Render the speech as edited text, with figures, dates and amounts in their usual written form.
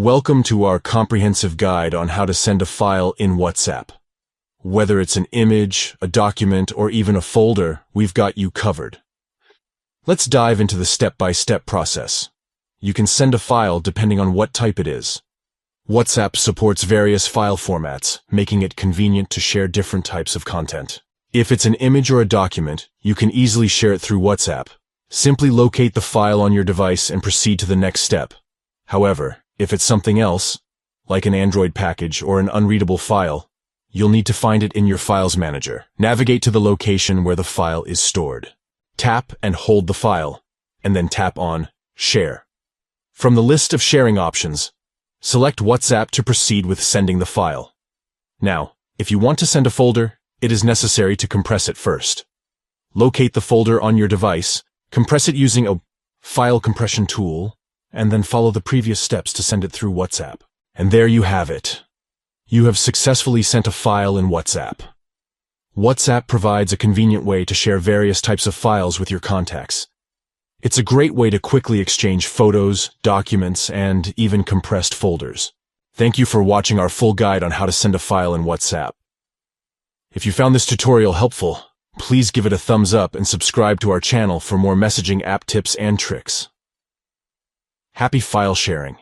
Welcome to our comprehensive guide on how to send a file in WhatsApp. Whether it's an image, a document, or even a folder, we've got you covered. Let's dive into the step-by-step process. You can send a file depending on what type it is. WhatsApp supports various file formats, making it convenient to share different types of content. If it's an image or a document, you can easily share it through WhatsApp. Simply locate the file on your device and proceed to the next step. However, if it's something else, like an Android package or an unreadable file, you'll need to find it in your Files Manager. Navigate to the location where the file is stored. Tap and hold the file, and then tap on Share. From the list of sharing options, select WhatsApp to proceed with sending the file. Now, if you want to send a folder, it is necessary to compress it first. Locate the folder on your device, compress it using a file compression tool, and then follow the previous steps to send it through WhatsApp. And there you have it. You have successfully sent a file in WhatsApp. WhatsApp provides a convenient way to share various types of files with your contacts. It's a great way to quickly exchange photos, documents, and even compressed folders. Thank you for watching our full guide on how to send a file in WhatsApp. If you found this tutorial helpful, please give it a thumbs up and subscribe to our channel for more messaging app tips and tricks. Happy file sharing!